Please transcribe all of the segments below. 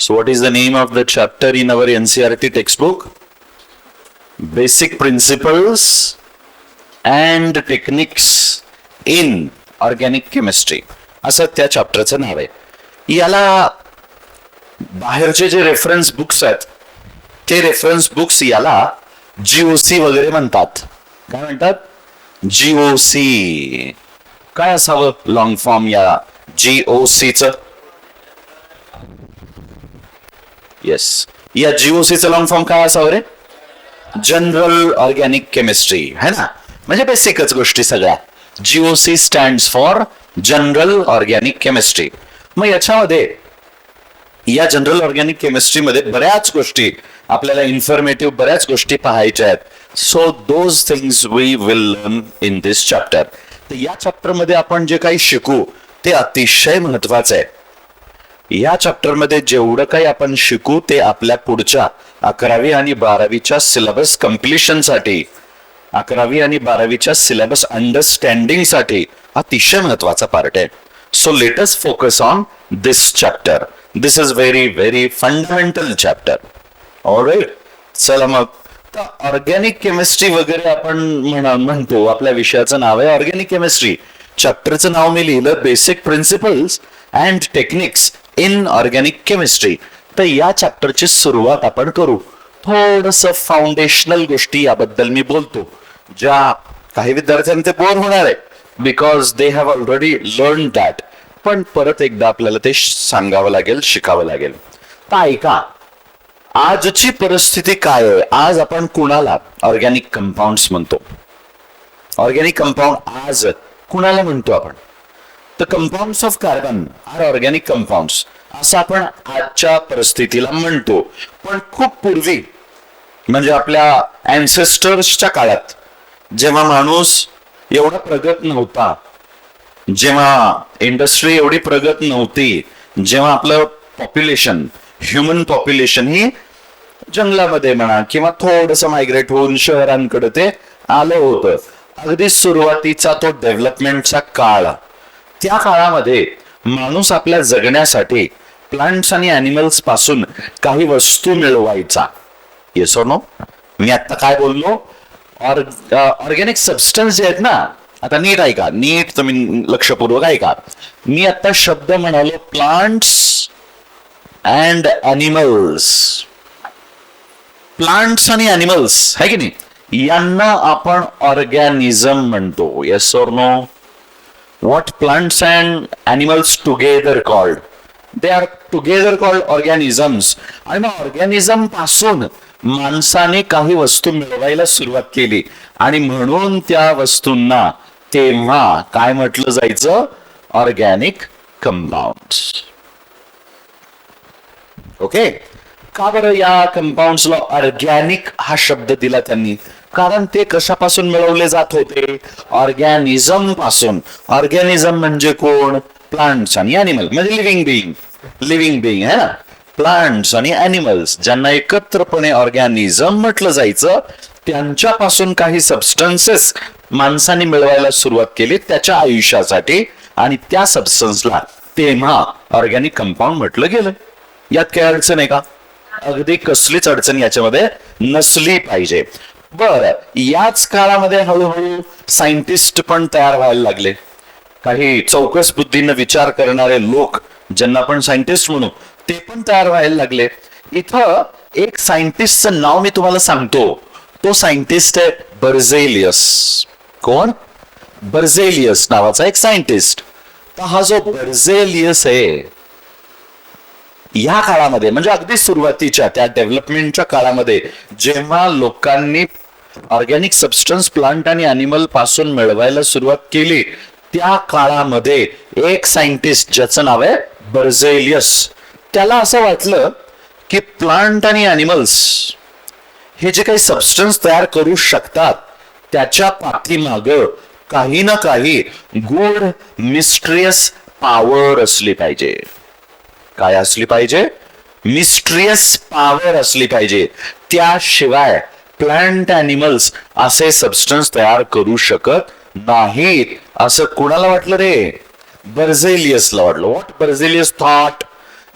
So what is the name of the chapter in our NCERT textbook? Basic Principles and Techniques in Organic Chemistry. असं त्या चॅप्टरचं नाव आहे. याला बाहेरचे जे reference books आहेत ते रेफरन्स बुक्स याला GOC वगैरे म्हणतात. काय म्हणतात? GOC. काय असावं लॉंग फॉर्म या GOC चं? येस, या GOC चं लॉंग फॉर्म काय असावं रे? जनरल ऑर्गॅनिक केमिस्ट्री, है ना? म्हणजे बेसिकच गोष्टी सगळ्या. GOC stands for general organic chemistry. मग याच्यामध्ये या जनरल ऑर्गॅनिक केमिस्ट्रीमध्ये बऱ्याच गोष्टी आपल्याला इन्फॉर्मेटिव्ह बऱ्याच गोष्टी पाहायच्या आहेत. So those things we will learn in this chapter. तर या चॅप्टर मध्ये आपण जे काही शिकू ते अतिशय महत्वाचं आहे. या चॅप्टर मध्ये जेवढं काही आपण शिकू ते आपल्या पुढच्या 11वी आणि 12वीच्या सिलेबस कम्प्लिशन साठी, 11वी आणि 12वीच्या सिलेबस अंडरस्टँडिंग साठी अतिशय महत्वाचा पार्ट आहे. So let us focus on this chapter. This is very very fundamental chapter. Alright, चला मग ऑर्गॅनिक केमिस्ट्री वगैरे आपण म्हणतो. आपल्या विषयाचं नाव आहे ऑर्गॅनिक केमिस्ट्री. चॅप्टरचं नाव मी लिहिलं basic principles and techniques in organic chemistry. तर या चॅप्टरची सुरुवात आपण करू. थोडस फाउंडेशनल गोष्टी याबद्दल मी बोलतो, ज्या काही विद्यार्थ्यांना ते बोर होणार आहे because they have already learn that. पण परत एकदा आपल्याला ते सांगावं लागेल, शिकावं लागेल. तर ऐका, आजची परिस्थिती काय आहे? आज आपण कुणाला ऑर्गॅनिक कंपाऊंड्स म्हणतो? ऑर्गॅनिक कंपाऊंड आज कुणाला म्हणतो आपण? तर compounds of carbon are organic compounds असं आपण आजच्या परिस्थितीला म्हणतो. पण खूप पूर्वी म्हणजे आपल्या अँसेस्टर्सच्या काळात, जेव्हा माणूस एवढा प्रगत नव्हता, जेव्हा इंडस्ट्री एवढी प्रगत नव्हती, जेव्हा आपलं पॉप्युलेशन, ह्युमन पॉप्युलेशन ही जंगलामध्ये म्हणा किंवा थोडस मायग्रेट होऊन शहरांकडे ते आलं होतं, अगदी सुरुवातीचा तो डेव्हलपमेंटचा काळ, त्या काळामध्ये माणूस आपल्या जगण्यासाठी प्लांट्स आणि अॅनिमल्स पासून काही वस्तू मिळवायचा. Yes or no? मी आता काय बोललो? ऑर्गॅनिक सबस्टन्स जे आहेत ना, आता नीट ऐका, नीट तुम्ही लक्षपूर्वक ऐका. मी आता शब्द म्हणालो प्लांट्स अँड अॅनिमल्स. प्लांट्स आणि अॅनिमल्स है की नाही, यांना आपण ऑर्गॅनिझम म्हणतो. Yes or no? What plants and animals together called? They are together called organisms. आणि मग ऑर्गॅनिझम पासून माणसाने काही वस्तू मिळवायला सुरुवात केली आणि म्हणून त्या वस्तूंना तेव्हा काय म्हटलं जायचं? Organic compounds. ओके. का बरं या कंपाऊंड्सला ऑर्गॅनिक हा शब्द दिला त्यांनी? कारण ते कशापासून मिळवले जात होते? ऑर्गॅनिझम पासून. ऑर्गॅनिझम म्हणजे कोण? प्लांट्स आणि अॅनिमल, म्हणजे लिव्हिंग बिईंग. लिव्हिंग बिईंग है ना, प्लांट्स आणि अॅनिमल्स, ज्यांना एकत्रपणे ऑर्गॅनिझम म्हटलं जायचं, त्यांच्यापासून काही सबस्टन्सेस माणसाने मिळवायला सुरुवात केली त्याच्या आयुष्यासाठी, आणि त्या सबस्टन्सला तेव्हा ऑर्गॅनिक कंपाऊंड म्हटलं गेलं. यात काही अडचण आहे का? अगदी कसलीच अडचण याच्यामध्ये नसली पाहिजे. बर, याच काळामध्ये हळूहळू सायंटिस्ट पण तयार व्हायला लागले. काही चौकस बुद्धीनं विचार करणारे लोक, ज्यांना आपण सायंटिस्ट म्हणू, ते पण तयार व्हायला लागले. इथं एक सायंटिस्टचं नाव मी तुम्हाला सांगतो. तो सायंटिस्ट आहे बर्झेलियस. कोण? बर्झेलियस नावाचा एक सायंटिस्ट. तर हा जो बर्झेलियस आहे, या काळामध्ये म्हणजे अगदी सुरुवातीच्या त्या डेव्हलपमेंटच्या काळामध्ये, जेव्हा लोकांनी ऑर्गॅनिक सबस्टन्स प्लांट आणि अॅनिमल पासून मिळवायला सुरुवात केली, त्या काळामध्ये एक सायंटिस्ट ज्याचं नाव आहे बर्झेलियस, त्याला असं वाटलं की प्लांट आणि अॅनिमल्स हे जे काही सबस्टन्स तयार करू शकतात त्याच्या पाठीमाग काही ना काही गूढ मिस्ट्रियस पॉवर असली पाहिजे. काय असली पाहिजे? मिस्ट्रियस पॉवर असली पाहिजे. त्याशिवाय प्लांट अॅनिमल्स असे सबस्टन्स तयार करू शकत नाहीत असं कुणाला वाटलं रे? बर्झेलियसला वाटलं. What Berzelius thought?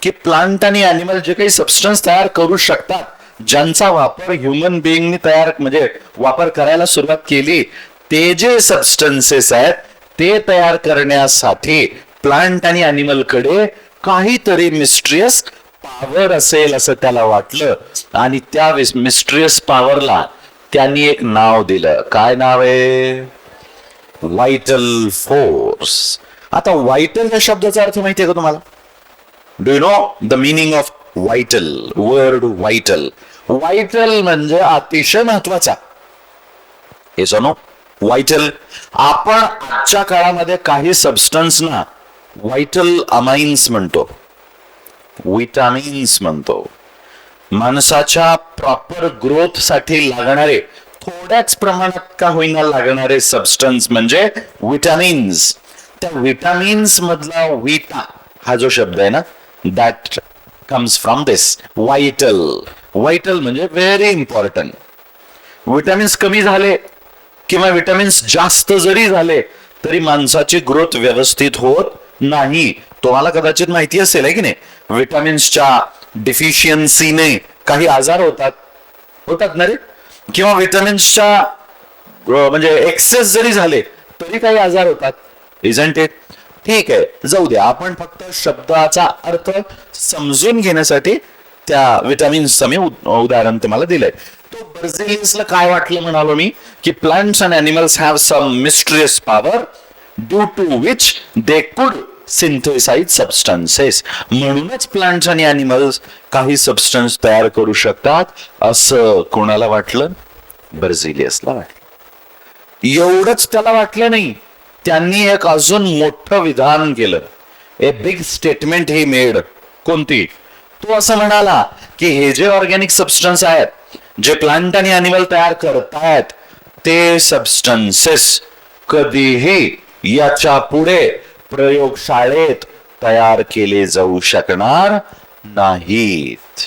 की प्लांट आणि अॅनिमल जे काही सबस्टन्स तयार करू शकतात, ज्यांचा वापर ह्युमन बिईंगनी तयार म्हणजे वापर करायला सुरुवात केली, ते जे सबस्टन्सेस आहेत ते तयार करण्यासाठी प्लांट आणि अॅनिमल कडे काहीतरी मिस्ट्रियस पॉवर असेल असं त्याला वाटलं, आणि त्या मिस्ट्रियस पॉवरला त्यांनी एक नाव दिलं. काय नाव आहे? Vital force. आता व्हायटल या शब्दाचा अर्थ माहितीये का तुम्हाला? Do you know the meaning of vital? Word vital. Vital म्हणजे अतिशय महत्वाचा. हे नो व्हायटल. आपण आजच्या काळामध्ये काही सबस्टन्सना व्हायटल अमाइन्स म्हणतो, विटामिन्स म्हणतो. माणसाच्या प्रॉपर ग्रोथ साठी लागणारे, थोड्याच प्रमाणात का होईना लागणारे सबस्टन्स म्हणजे विटामिन्स. त्या विटामिन्स मधला विटा हा जो शब्द आहे ना, that comes from this vital. Vital म्हणजे व्हेरी इम्पॉर्टंट. विटामिन्स कमी झाले किंवा विटामिन्स जास्त जरी झाले तरी माणसाची ग्रोथ व्यवस्थित होत नाही. तुम्हाला कदाचित माहिती असेल आहे की नाही, विटामिन्सच्या डिफिशियन्सीने काही आजार होतात ना रे, किंवा विटामिन्सच्या म्हणजे एक्सेस जरी झाले तरी काही आजार होतात. Isn't it? ठीक आहे, जाऊ द्या. आपण फक्त शब्दाचा अर्थ समजून घेण्यासाठी त्या विटामिन्सचं मी उदाहरण तुम्हाला दिलंय. तो बर्झेलियसला काय वाटलं म्हणालो मी, की plants and animals have some mysterious power due to which they could synthesize substances. म्हणूनच प्लांट्स आणि अॅनिमल्स काही सबस्टन्स तयार करू शकतात असं कोणाला वाटलं? बर्झेलियसला वाटलं. एवढंच त्याला वाटलं नाही, त्यांनी एक अजून मोठं विधान केलं. A big statement he made. कोणती? तो असं म्हणाला की हे जे ऑर्गॅनिक सबस्टन्स आहेत, जे प्लांट आणि अॅनिमल तयार करतायत, ते सबस्टन्सेस कधीही याच्या पुढे प्रयोगशाळेत तयार केले जाऊ शकणार नाहीत.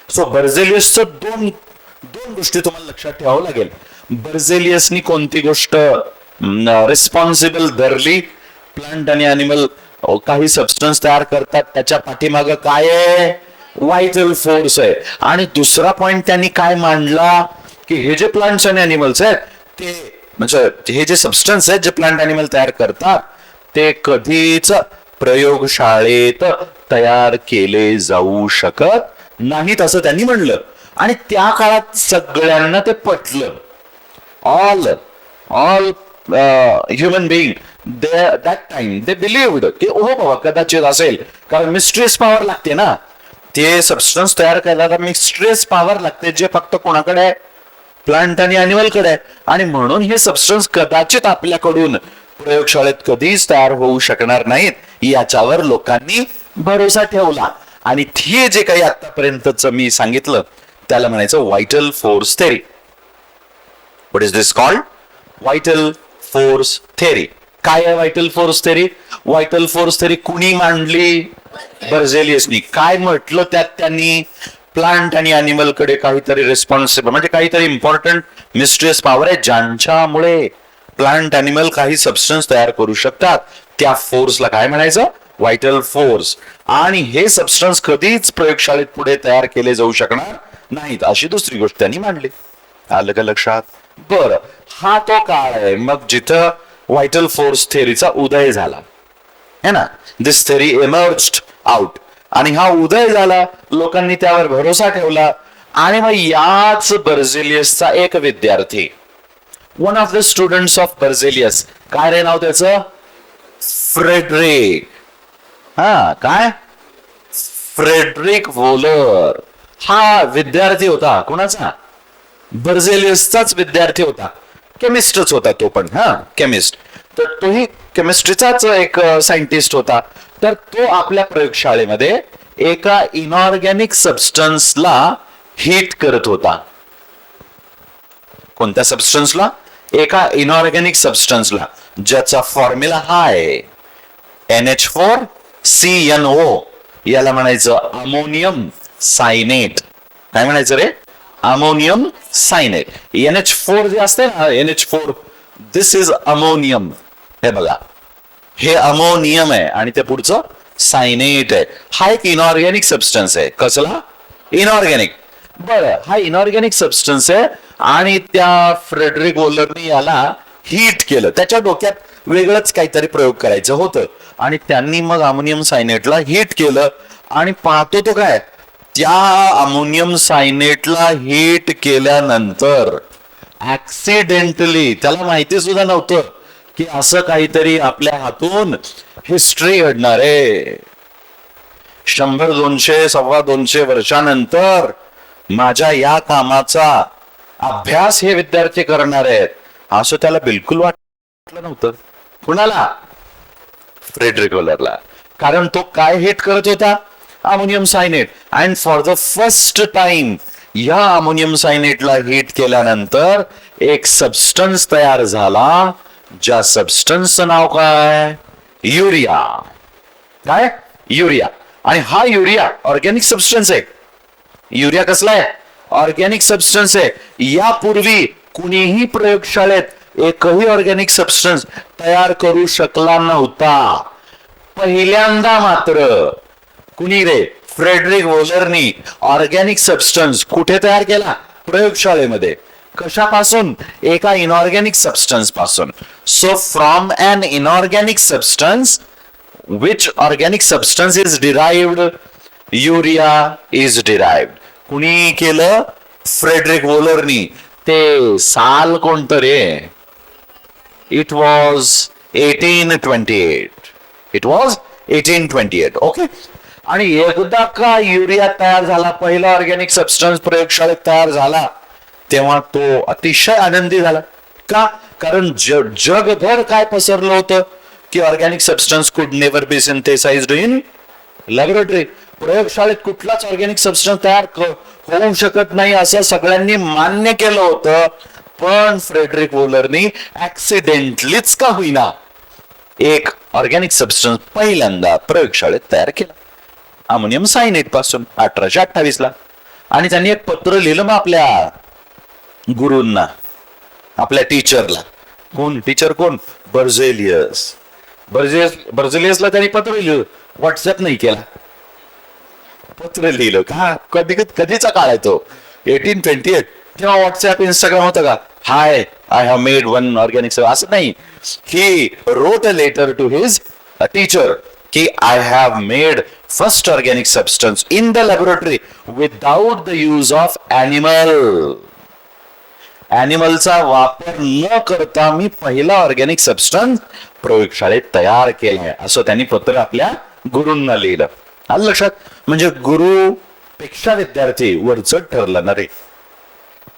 सो बर्झेलियसचं दोन गोष्टी तुम्हाला लक्षात ठेवावं लागेल. बर्झेलियसनी कोणती गोष्ट रिस्पॉन्सिबल धरली? प्लांट आणि अॅनिमल काही सबस्टन्स तयार करतात, त्याच्या पाठीमागं काय आहे? व्हायटल फोर्स आहे. आणि दुसरा पॉइंट त्यांनी काय मांडला, की हे जे प्लांट्स आणि अॅनिमल्स आहेत ते म्हणजे हे जे सबस्टन्स आहेत जे प्लांट अॅनिमल तयार करतात ते कधीच प्रयोगशाळेत तयार केले जाऊ शकत नाहीत असं त्यांनी म्हणलं. आणि त्या काळात सगळ्यांना ते पटलं. All human being that time they believed की ओ बाबा कदाचित असेल, कारण मिस्ट्रियस पॉवर लागते ना, ते सबस्टन्स तयार करायला मिस्ट्रियस पॉवर लागते, जे फक्त कोणाकडे आहे? प्लांट आणि अॅनिमल कडे आहे. आणि म्हणून हे सबस्टन्स कदाचित आपल्याकडून प्रयोगशाळेत कधीच तयार होऊ शकणार नाहीत, याच्यावर लोकांनी भरोसा ठेवला. आणि हे जे काही आतापर्यंतच मी सांगितलं त्याला म्हणायचं vital force theory. What is this called? Vital force theory. काय आहे vital force theory? Vital force theory कुणी मांडली? बर्झेलियसनी. काय म्हटलं त्यात त्यांनी? प्लांट आणि अॅनिमल कडे काहीतरी रिस्पॉन्सिबल म्हणजे काहीतरी इम्पॉर्टंट मिस्ट्रियस पॉवर आहे, ज्यांच्यामुळे प्लांट अॅनिमल काही सबस्टन्स तयार करू शकतात. त्या फोर्सला काय म्हणायचं? Vital force. आणि हे सबस्टन्स कधीच प्रयोगशाळेत पुढे तयार केले जाऊ शकणार नाहीत अशी दुसरी गोष्ट त्यांनी मांडली. आलं का लक्षात? बरं, हा तो काळ आहे मग जिथं व्हायटल फोर्स थेरीचा उदय झाला है ना. दिस थेरी इमर्ज्ड आउट. आणि हा उदय झाला, लोकांनी त्यावर भरोसा ठेवला. आणि मग याच बर्झेलियसचा एक विद्यार्थी, one of the students of Berzelius, काय रे नाव त्याचं? फ्रेडरिक. हा काय? Friedrich Wohler. हा विद्यार्थी होता. कोणाचा? बर्झेलियसचाच विद्यार्थी होता. केमिस्टच होता तो पण. हा केमिस्ट. तर तोही केमिस्ट्रीचाच एक सायंटिस्ट होता. तर तो आपल्या प्रयोगशाळेमध्ये एका इनऑर्गॅनिक सबस्टन्सला हीट करत होता. कोणत्या सबस्टन्सला? एका इनऑर्गॅनिक सबस्टन्सला, ज्याचा फॉर्म्युला हा आहे NH4CnO. याला म्हणायचं अमोनियम सायनेट. काय म्हणायचं रे? Ammonium cyanate. NH4 जे असते ना, NH4, दिस इज अमोनियम. हे बघा, हे अमोनियम आहे आणि ते पुढचं सायनेट आहे. हा एक इनऑर्गॅनिक सबस्टन्स आहे. कसला? इनऑर्गॅनिक. बरं, हा इनऑर्गॅनिक सबस्टन्स आहे आणि त्या फ्रेडरिक वोलरनी याला हीट केलं. त्याच्या डोक्यात वेगळंच काहीतरी प्रयोग करायचं होतं आणि त्यांनी मग अमोनियम सायनेटला हीट केलं आणि पाहतो तो काय, त्या अमोनियम सायनेटला हीट केल्यानंतर ऍक्सिडेंटली, त्याला माहिती सुद्धा नव्हतं की असं काहीतरी आपल्या हातून हिस्ट्री घडणार आहे. 100, 200, 250 वर्षानंतर माझ्या या कामाचा अभ्यास हे विद्यार्थी करणार आहेत, असं त्याला बिलकुल वाटलं नव्हतं. कुणाला? फ्रेडरिक वोलरला. कारण तो काय हिट करत होता? Ammonium cyanate. And for the first time या अमोनियम सायनेटला हिट केल्यानंतर एक सबस्टन्स तयार झाला, ज्या सबस्टन्सचं नाव काय? युरिया. काय? युरिया. आणि हा युरिया ऑर्गॅनिक सबस्टन्स आहे. युरिया कसला आहे? ऑर्गॅनिक सबस्टन्स आहे. यापूर्वी कुणीही प्रयोगशाळेत एकही ऑर्गॅनिक सबस्टन्स तयार करू शकला नव्हता. पहिल्यांदा मात्र कुणी रे? फ्रेडरिक वोलरनी ऑर्गॅनिक सबस्टन्स कुठे तयार केला? प्रयोगशाळेमध्ये. कशापासून? एका इनऑर्गॅनिक सबस्टन्स पासून. So from an inorganic substance, which organic substance is derived? Urea is derived. कुणी केलं? फ्रेडरिक वोलरनी. ते साल कोणतं रे? It was 1828. It was 1828. Okay. आणि एकदा का युरिया तयार झाला, पहिला ऑर्गॅनिक सबस्टन्स प्रयोगशाळेत तयार झाला, तेव्हा तो अतिशय आनंदी झाला. का? कारण जगभर काय पसरलं होतं की organic substance could never be synthesized in laboratory. प्रयोगशाळेत कुठलाच ऑर्गॅनिक सबस्टन्स तयार होऊ शकत नाही असं सगळ्यांनी मान्य केलं होतं. पण फ्रेडरिक वोलरनी ऍक्सिडेंटलीच का होईना एक ऑर्गॅनिक सबस्टन्स पहिल्यांदा प्रयोगशाळेत तयार केला, अमोनियम सायनेट पासून, 1828 ला. आणि त्यांनी एक पत्र लिहिलं मग आपल्या गुरूंना, आपल्या टीचरला. कोण टीचर? कोण? बर्झेलियस. बर्झेलियसला त्यांनी पत्र लिहिलं. व्हॉट्सअप नाही केला, पत्र लिहिलं. का? कधीचा काळ आहे तो? 1828. तेव्हा व्हॉट्सअप, इंस्टाग्राम होतं का? Hi, I have made one organic, असं नाही. He wrote a letter to his teacher की I have made first organic substance in the laboratory without the use of ॲनिमलचा वापर न करता मी पहिला ऑर्गॅनिक सबस्टन्स प्रयोगशाळेत तयार केलाय, असं त्यांनी पत्र आपल्या गुरूंना लिहिलं. आलं लक्षात? म्हणजे गुरुपेक्षा विद्यार्थी वरचढ ठरला ना रे.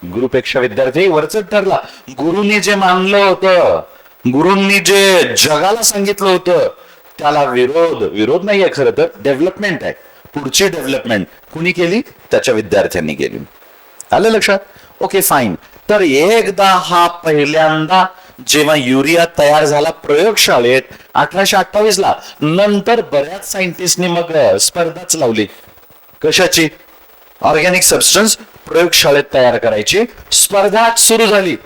गुरुपेक्षा विद्यार्थी वरचढ ठरला. गुरुनी जे मानलं होतं, गुरूंनी जे जगाला सांगितलं होतं, त्याला विरोध नाहीये, खरं तर डेव्हलपमेंट आहे. पुढची डेव्हलपमेंट कुणी केली? त्याच्या विद्यार्थ्यांनी केली. आलं लक्षात? Okay, fine. तर एकदा हा पहिल्यांदा जेव्हा युरिया तयार झाला प्रयोगशाळेत 1828 ला, नंतर बऱ्याच सायंटिस्टनी मग स्पर्धाच लावली. कशाची? ऑर्गॅनिक सबस्टन्स प्रयोगशाळेत तयार करायची स्पर्धा सुरू झाली.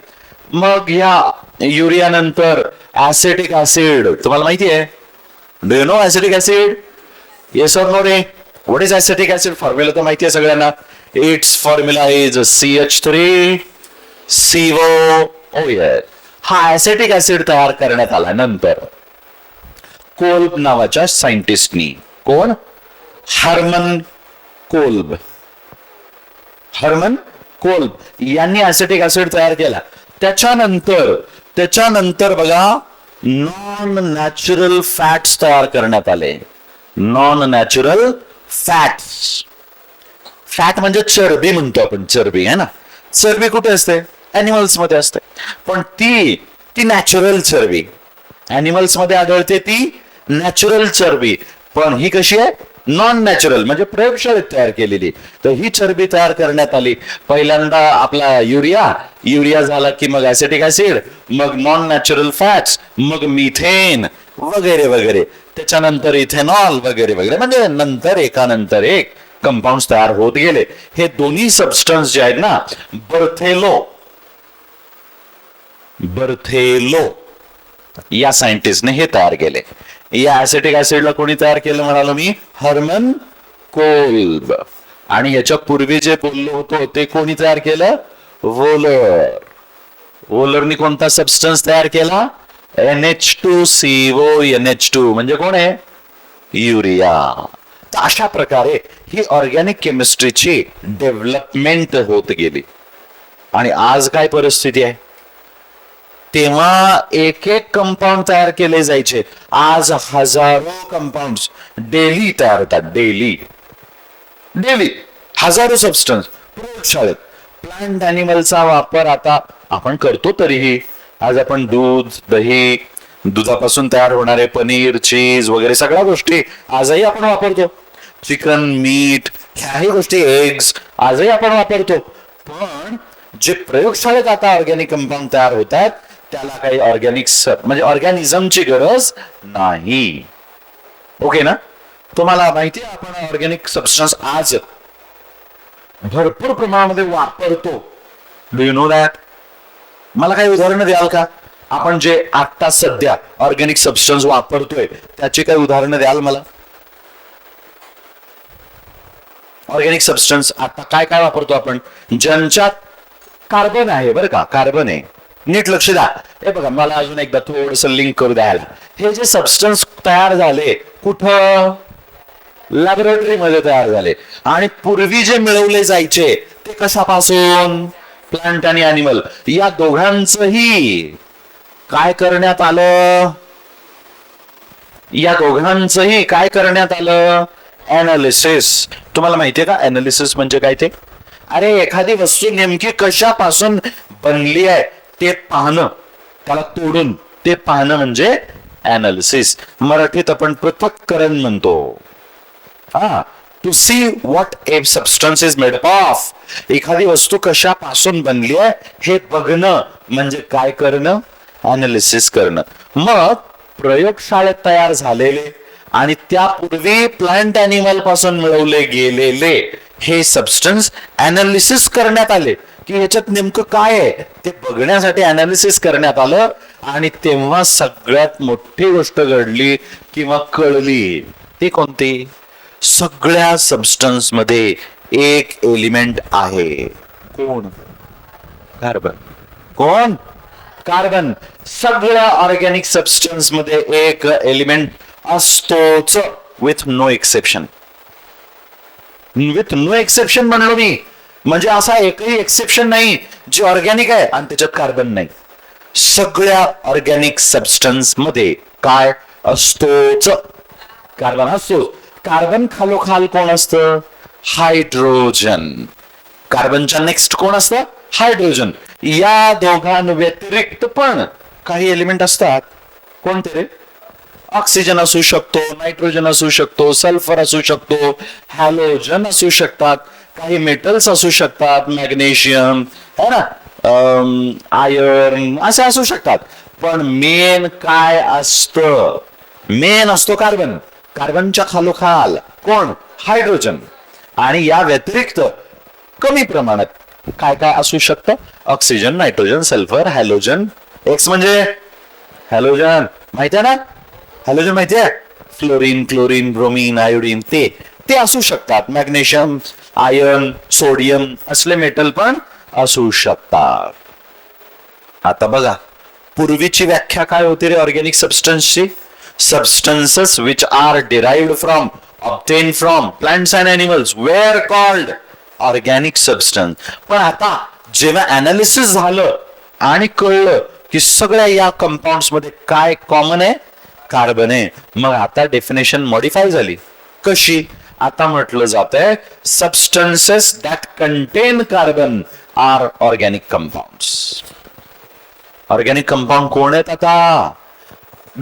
मग या युरिया नंतर ऍसिटिक ऍसिड, तुम्हाला माहिती आहे? Do you know acetic acid? Yes or no रे? What is acetic acid? Formula तर माहिती आहे सगळ्यांना. Its formula is CH3CO. हा ऍसिटिक ऍसिड तयार करण्यात आला नंतर कोल्ब नावाच्या सायंटिस्टनी. कोण? हर्मन कोल्ब यांनी ऍसिटिक ऍसिड तयार केला. त्याच्यानंतर बघा, नॉन नॅचरल फॅट्स तयार करण्यात आले. Non natural fats. फॅट म्हणजे चरबी म्हणतो आपण, चरबी आहे ना. चरबी कुठे असते? ऍनिमल्स मध्ये असते. पण ती नॅचरल चरबी ऍनिमल्स मध्ये आढळते, ती नॅचरल चरबी. पण ही कशी आहे? नॉन नॅचरल, म्हणजे प्रयोगशाळेत तयार केलेली. तर ही चरबी तयार करण्यात आली. पहिल्यांदा आपला युरिया झाला की मग ऍसिटिक ऍसिड, मग नॉन नॅचरल फॅट्स, मग मिथेन वगैरे वगैरे, त्याच्यानंतर इथेनॉल वगैरे वगैरे, म्हणजे नंतर एकानंतर एक कंपाऊंड तयार होत गेले. हे दोन्ही सबस्टन्स जे आहेत ना, बर्थेलो या सायंटिस्टने हे तयार केले. या ऍसिटिक ऍसिडला कोणी तयार केलं म्हणालो मी? Hermann Kolb. आणि याच्या पूर्वी जे बोललो होतो ते कोणी तयार केलं? वोलर. वोलरनी कोणता सबस्टन्स तयार केला? NH2CO NH2 म्हणजे कोण आहे? युरिया. तर अशा प्रकारे ही ऑर्गॅनिक केमिस्ट्रीची डेव्हलपमेंट होत गेली. आणि आज काय परिस्थिती आहे? तेव्हा एक एक कंपाऊंड तयार केले जायचे, आज हजारो कंपाऊंड डेली तयार होतात. डेली हजारो सबस्टन्स प्रयोगशाळेत. प्लांट अॅनिमलचा वापर आता आपण करतो. तरीही आज आपण दूध, दही, दुधापासून तयार होणारे पनीर, चीज वगैरे सगळ्या गोष्टी आजही आपण वापरतो. चिकन, मीठ, ह्याही गोष्टी, एग्स आजही आपण वापरतो. पण जे प्रयोगशाळेत आता ऑर्गॅनिक कंपाऊंड तयार होतात त्याला काही ऑर्गॅनिक्स म्हणजे ऑर्गॅनिझमची गरज नाही. ओके ना? तुम्हाला माहिती आहे आपण ऑर्गॅनिक सबस्टन्स आज भरपूर प्रमाणामध्ये वापरतो. Do you know that? मला काही उदाहरणं द्याल का? आपण जे आता सध्या ऑर्गॅनिक सबस्टन्स वापरतोय त्याची काही उदाहरणं द्याल मला? ऑर्गॅनिक सबस्टन्स आता काय काय वापरतो आपण? ज्यांच्यात कार्बन आहे, बरं का, कार्बन आहे. नीट लक्ष द्या. हे बघा, मला अजून एकदा थोडस लिंक करू द्यायला. हे जे सबस्टन्स तयार झाले कुठं? लॅबोरेटरीमध्ये तयार झाले. आणि पूर्वी जे मिळवले जायचे ते कशापासून? प्लांट आणि अॅनिमल. या दोघांचंही काय करण्यात आलं? या दोघांचंही काय करण्यात आलं? ॲनालिसिस. तुम्हाला माहितीये का ॲनालिसिस म्हणजे काय ते? अरे एखादी वस्तू नेमकी कशापासून बनली आहे ते पाहणं, त्याला तोडून ते पाहणं म्हणजे ॲनालिसिस. मराठीत आपण पृथक्करण म्हणतो. To see what a substance is made of. एखादी वस्तू कशापासून बनली आहे हे बघणं म्हणजे काय करणं? ॲनालिसिस करणं. मग प्रयोगशाळेत तयार झालेले आणि त्यापूर्वी प्लांट अॅनिमल पासून मिळवले गेलेले हे सबस्टन्स ॲनालिसिस करण्यात आले की ह्याच्यात नेमकं काय आहे ते बघण्यासाठी ॲनालिसिस करण्यात आलं. आणि तेव्हा सगळ्यात मोठी गोष्ट घडली किंवा कळली. ती कोणती? सगळ्या सबस्टन्स मध्ये एक एलिमेंट आहे. कोण? कार्बन. कोण? कार्बन. सगळ्या ऑर्गॅनिक सबस्टन्स मध्ये एक एलिमेंट असतोच, with no exception. With no exception म्हणलो मी, म्हणजे असा एकही एक्सेप्शन नाही जे ऑर्गॅनिक आहे आणि त्याच्यात कार्बन नाही. सगळ्या ऑर्गॅनिक सबस्टन्स मध्ये काय असतोच? कार्बन असतो. कार्बन खालोखाल कोण असतं? हायड्रोजन. कार्बनच्या नेक्स्ट कोण असतं? हायड्रोजन. या दोघांव्यतिरिक्त पण काही एलिमेंट असतात. कोणते रे? ऑक्सिजन असू शकतो, नायट्रोजन असू शकतो, सल्फर असू शकतो, हॅलोजन असू शकतात, काही मेटल्स असू शकतात, मॅग्नेशियम है ना, आयर्न असे असू शकतात. पण मेन काय असतं? मेन असतो कार्बन. कार्बनच्या खालोखाल कोण? हायड्रोजन. आणि या व्यतिरिक्त कमी प्रमाणात काय काय असू शकतं? Oxygen, nitrogen, sulphur, halogen. X म्हणजे हॅलोजन माहिती आहे ना? हॅलोजन माहिती आहे? फ्लोरीन, क्लोरीन, ब्रोमीन, आयोडीन ते असू शकतात. मॅग्नेशियम, आयर्न, सोडियम असले मेटल पण असू शकतात. आता बघा, पूर्वीची व्याख्या काय होती रे ऑर्गॅनिक सबस्टन्सची? Substances which are derived from, obtained from plants and animals were called organic substance. पण आता जेव्हा अनालिसिस झालं आणि कळलं की सगळ्या या कंपाऊंड्स मध्ये काय कॉमन आहे? कार्बन आहे. मग आता डेफिनेशन मॉडिफाय झाली. कशी? आता म्हटलं जातंय substances that contain carbon are organic compounds. Organic compound कोण आहेत आता?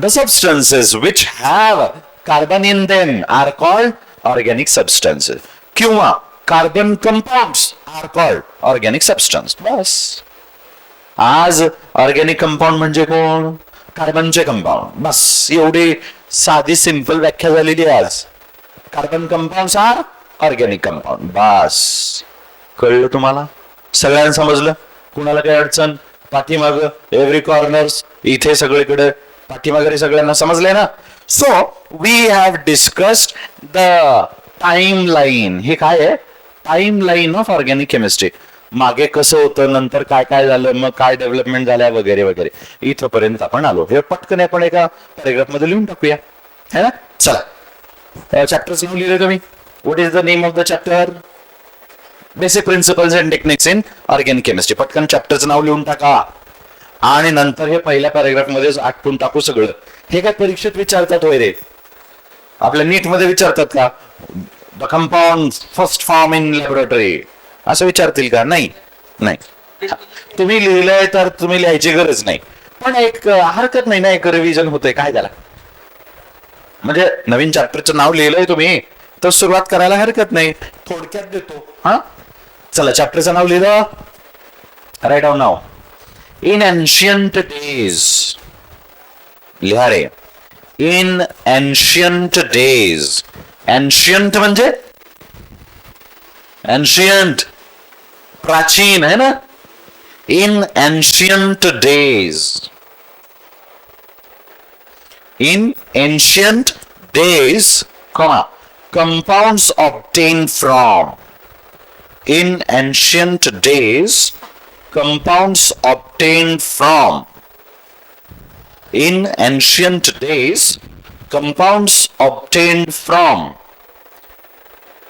The substances which have carbon in them are called organic substances. किंवा carbon compounds are called organic substance. बस. आज ऑर्गॅनिक कंपाऊंड म्हणजे कोण? कार्बनचे कंपाऊंड. बस एवढी साधी सिंपल व्याख्या झालेली आहे आज. Carbon compounds are organic compound. बस कळलं तुम्हाला? सगळ्यांना समजलं? कुणाला काही अडचण? पाठीमाग एव्हरी कॉर्नर्स, इथे सगळीकडे पाठीमागे सगळ्यांना समजलंय ना? So we have discussed the time line. हे काय आहे? Time line of organic chemistry. मागे कसं होतं, नंतर काय काय झालं, मग काय डेव्हलपमेंट झाल्या वगैरे वगैरे, इथपर्यंत आपण आलो. हे पटकन आपण एका पॅरेग्राफ मध्ये लिहून टाकूया, है ना? चला, चॅप्टरचं नाव लिहिलं तुम्ही. What is the name of the chapter? Basic principles and techniques in organic chemistry. पटकन चॅप्टरचं नाव लिहून टाका आणि नंतर हे पहिल्या पॅरेग्राफ मध्ये आठवून टाकू सगळं. हे काय परीक्षेत विचारतात होय रे? आपल्या नीट मध्ये विचारतात का? The compound first form in laboratory असं विचारतील का? नाही. नाही, तुम्ही लिहिलंय तर तुम्ही लिहायची गरज नाही, पण एक हरकत नाही ना, एक रिव्हिजन होतंय. काय त्याला म्हणजे नवीन चॅप्टरचं नाव लिहिलंय तुम्ही तर सुरुवात करायला हरकत नाही. थोडक्यात देतो. हा, चला, चॅप्टरचं नाव लिहिलं. राईट डाऊन नाव. In ancient days. लिहा रे. In ancient days. एन्शियंट म्हणजे एन्शियंट, प्राचीन, है ना? In ancient days. In ancient days, compounds obtained from. In ancient days, compounds obtained from. In ancient days, compounds obtained from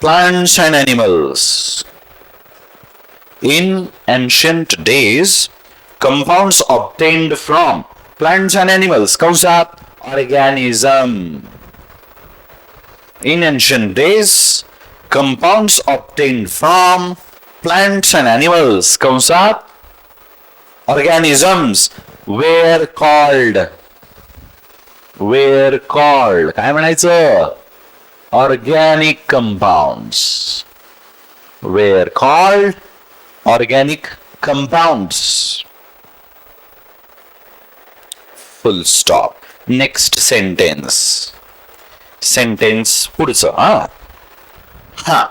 plants and animals. In ancient days, compounds obtained from plants and animals. कंसात organism. In ancient days, compounds obtained from plants and animals, कंसात organisms, were called. काय म्हणायचं? Organic compounds. Were called organic compounds. Full stop. Next sentence. Sentence पुढचं. हा,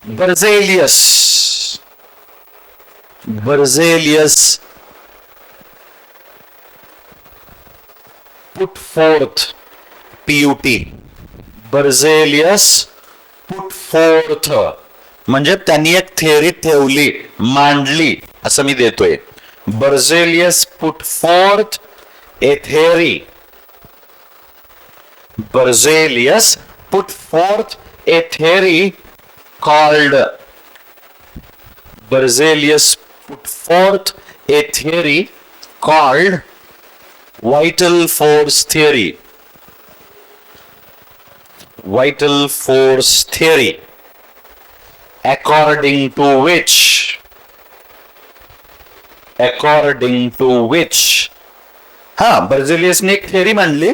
बर्झेलियस put forth, PUT. बर्झेलियस put forth म्हणजे त्यांनी एक theory ठेवली, मांडली, असं मी देतोय. बर्झेलियस put forth a theory. Berzelius put forth a theory called. Berzelius put forth a theory called vital force theory. Vital force theory, according to which Berzelius ने एक theory मांडली,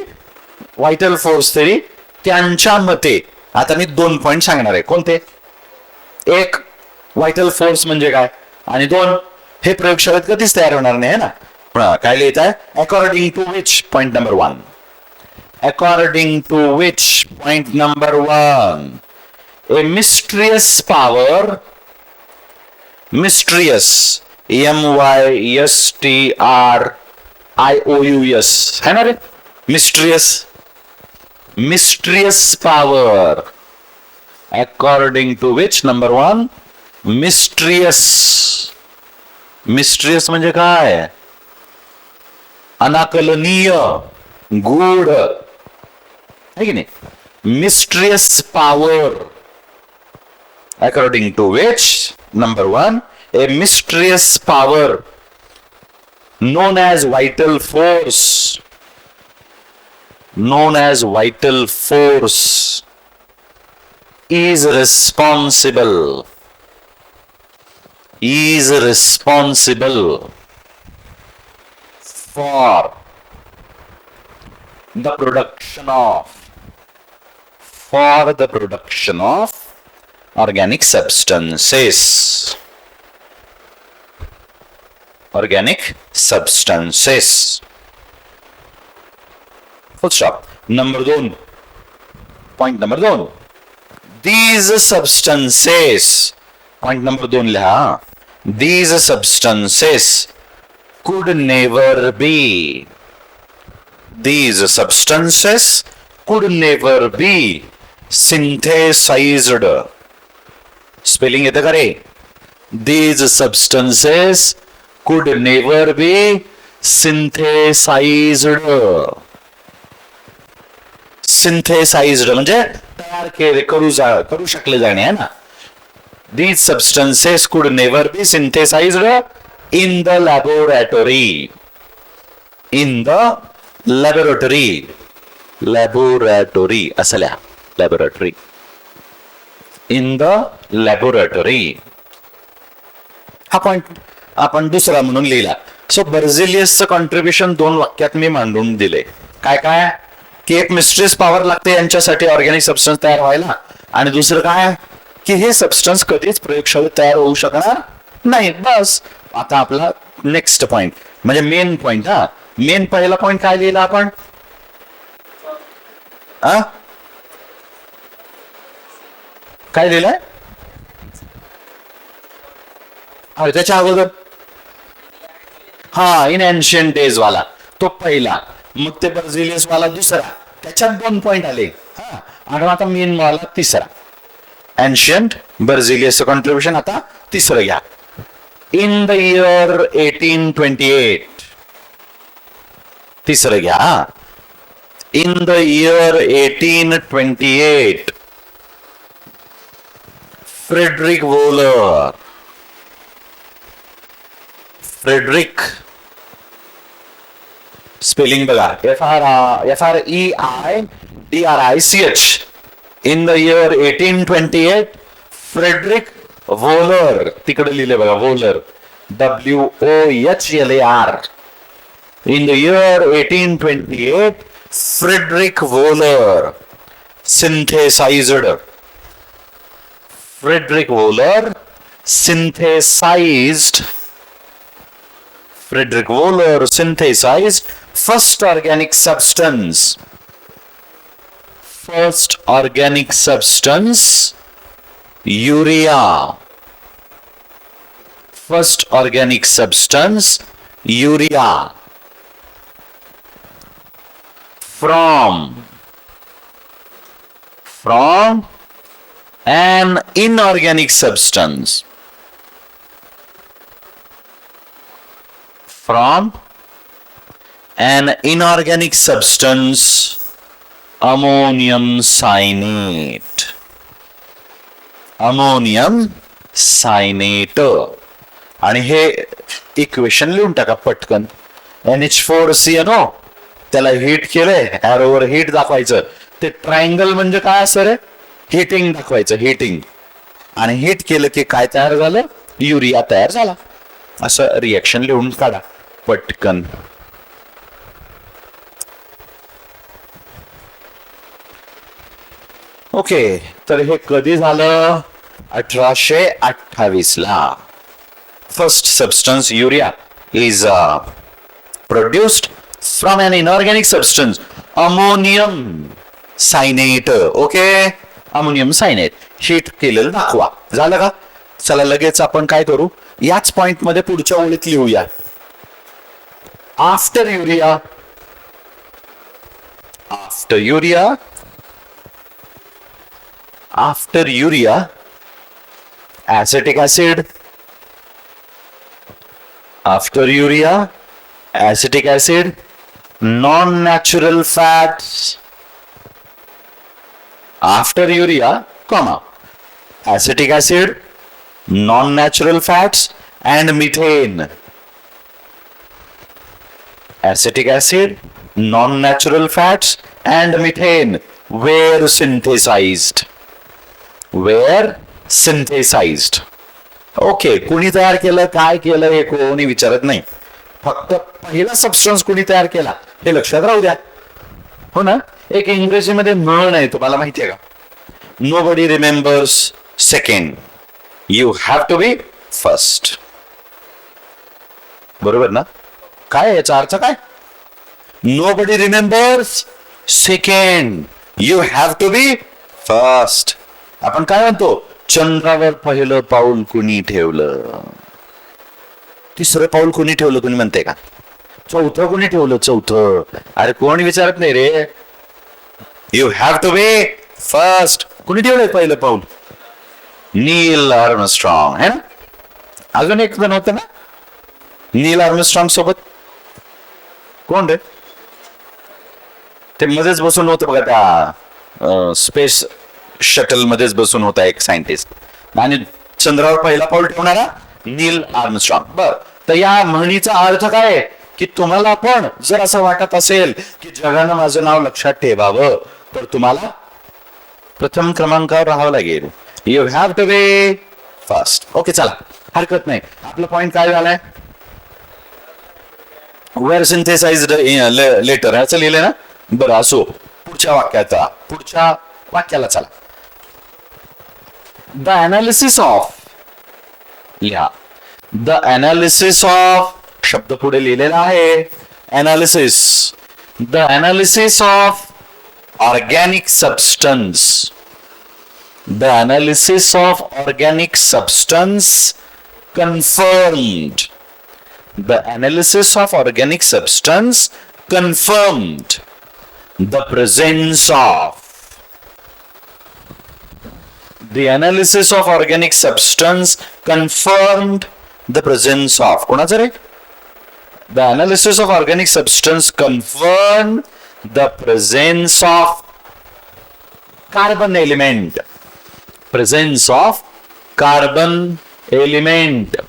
व्हायटल फोर्स थेरी. त्यांच्या मते, आता मी 2 पॉइंट सांगणार आहे. कोणते? एक, व्हायटल फोर्स म्हणजे काय, आणि 2, हे प्रयोगशाळेत कधीच तयार होणार नाही, है ना? काय लिहित आहे? According to which, point number 1. According to which, point number 1, a mysterious power, mysterious, MYSTRIOUS, है ना रे? Mysterious power, according to which, number 1, mysterious म्हणजे काय? अनाकलनीय, गूढ, है की नाही? Mysterious power, according to which, number 1, a mysterious power known as vital force, is responsible for the production of organic substances. Full stop. Number 2. Point number 2. These substances. Point number 2 लिहा. These substances could never be these substances could never be synthesized. Spelling येतं का रे? These substances could never be synthesized. Synthesized म्हणजे तयार केले, करू शकले जाणे आहे ना. These substances could never be synthesized in the laboratory. In the laboratory. Laboratory असल्या laboratory. In the laboratory. हा पॉइंट आपण दुसरा म्हणून लिहिला. सो बर्झेलियसचं कॉन्ट्रीब्युशन 2 वाक्यात मी मांडून दिले. काय काय की एक मिस्ट्रेस पॉवर लागते यांच्यासाठी ऑर्गॅनिक सबस्टन्स तयार व्हायला, आणि दुसरं काय की हे सबस्टन्स कधीच प्रयोगशाळेत तयार होऊ शकणार नाही. बस आता आपला नेक्स्ट पॉइंट म्हणजे मेन पॉइंट. हा मेन पहिला पॉइंट काय लिहिला आपण? काय लिहिलंय? त्याच्या अगोदर हा इन एन्शियंट डेज वाला तो पहिला, मग ते बर्झेलियस वाला दुसरा, त्याच्यात 2 पॉइंट आले. हा आणि आता मेन वाला तिसरा. एन्शियंट बर्झेलियसचं कॉन्ट्रीब्युशन आता तिसरं घ्या. In the year 1828. तिसरं घ्या. In the year 1828 Friedrich Wohler. Friedrich spelling बघा, FREIDRICH. इन द इयर 1828 फ्रेडरिक वोलर. तिकडे लिहिले बघा Wohler, WOHLAR. In the year 1828 Frederick Wöhler synthesized. Frederick Wöhler synthesized. Frederick Wöhler synthesized first organic substance. First organic substance, urea. First organic substance, urea. From an inorganic substance. From an inorganic substance, ammonium cyanate. Ammonium cyanate. आणि हे equation लिहून टाका पटकन. NH4CNO त्याला heat केलंय, एरोवर heat दाखवायचं. ते triangle म्हणजे काय असतं रे? हिटिंग दाखवायचं, हिटिंग. आणि हिट केलं की काय तयार झालं? युरिया तयार झाला. असं रिएक्शन लिहून काढा पटकन. ओके, तर हे कधी झालं? 1828 ला. First substance urea is produced from an inorganic substance, ammonium cyanate. Okay, ammonium cyanate heat केलेलं दाखवा. झालं का? चला लगेच आपण काय करू, याच पॉइंट मध्ये पुढच्या ओळीत लिहूया. After urea, after urea, after urea acetic acid. After urea, acetic acid, non-natural fats. After urea, comma, acetic acid, non-natural fats and methane. Acetic acid, non-natural fats and methane were synthesized. Were synthesized. Okay, कुणी तयार केलं, काय केलं हे कोणी विचारत नाही. फक्त पहिला सबस्टन्स कुणी तयार केला हे लक्षात राहू द्या. हो ना? एक इंग्रजीमध्ये म्हण आहे, तुम्हाला माहिती आहे का? Nobody remembers second, you have to be first. बरोबर ना? काय याचा अर्थ काय? Nobody remembers second, you have to be first. आपण काय म्हणतो? चंद्रावर पहिलं पाऊल कुणी ठेवलं? तिसरं पाऊल कुणी ठेवलं? कुणी म्हणते का? चौथं कोणी ठेवलं चौथं? अरे कोण विचारत नाही रे. You have to be first. कोणी ठेवलंय पहिलं पाऊल? नील आर्मस्ट्रॉंग है ना. अजून एक जण होतं ना नील आर्मस्ट्रॉंग सोबत. कोण रे? ते मध्येच बसून होतं बघा त्या स्पेस शटल मध्येच बसून होता एक सायंटिस्ट आणि चंद्रावर पहिला पाऊल ठेवणारा नील आर्मस्ट्रॉंग. बर, तर या म्हणीचा अर्थ काय आहे की तुम्हाला पण जर असं वाटत असेल की जगानं माझं नाव लक्षात ठेवावं तर तुम्हाला प्रथम क्रमांकावर राहावं लागेल. You have to be first. Okay, चला हरकत नाही. आपला पॉइंट काय झालाय? वेअर सिंथेसाइज्ड लेटर ह्याचं लिहिलंय ना. बरं, असो. पुढच्या वाक्याला चला. द अनालिसिस ऑफ लिहा. द अनालिसिस ऑफ शब्द पुढे लिहिलेला आहे analysis. The analysis of organic substance. The analysis of organic substance confirmed. The analysis of organic substance confirmed the presence of. The analysis of organic substance confirmed the presence of. कोणाचं रे? The analysis of organic substance confirmed the presence of carbon element. Presence of carbon element.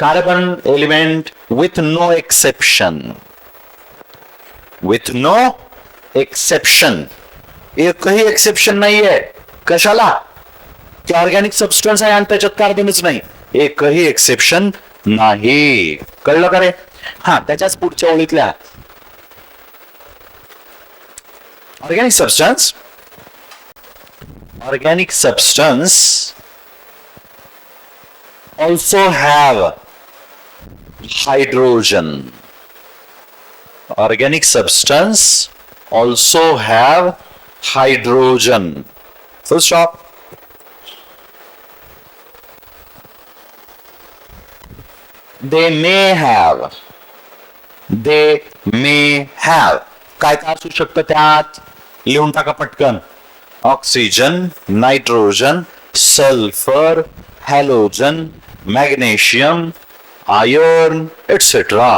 Carbon element with no exception. With no exception. एकही exception नाहीये. कशाला? की organic substance आहे आणि त्याच्यात कार्बनच नाही. एकही एक्सेप्शन नाही. कळलं का रे? हा, त्याच्याच पुढच्या ओळीतल्या organic substance. Organic substance also have hydrogen. Organic substance also have hydrogen. Full stop. They may have. They may have. काय काय असू शकतं त्यात? लिहून टाका पटकन. Oxygen, nitrogen, sulphur, halogen, magnesium, iron etcetera.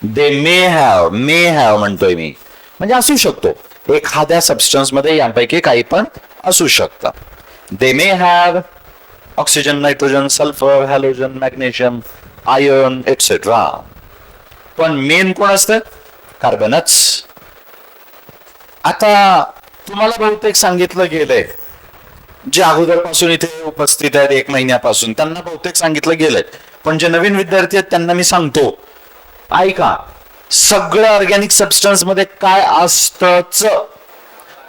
They may have म्हणतोय मी, म्हणजे असू शकतो. एखाद्या सबस्टन्स मध्ये यांपैकी काही पण असू शकतं. They may have oxygen, nitrogen, sulphur, halogen, magnesium, iron etcetera. पण मेन कोण असतं? कार्बनच. आता तुम्हाला बहुतेक सांगितलं गेलंय, जे अगोदरपासून इथे उपस्थित आहेत 1 महिन्यापासून, त्यांना बहुतेक सांगितलं गेलंय. पण जे नवीन विद्यार्थी आहेत त्यांना मी सांगतो, ऐका. सगळं ऑर्गॅनिक सबस्टन्स मध्ये काय असतंच?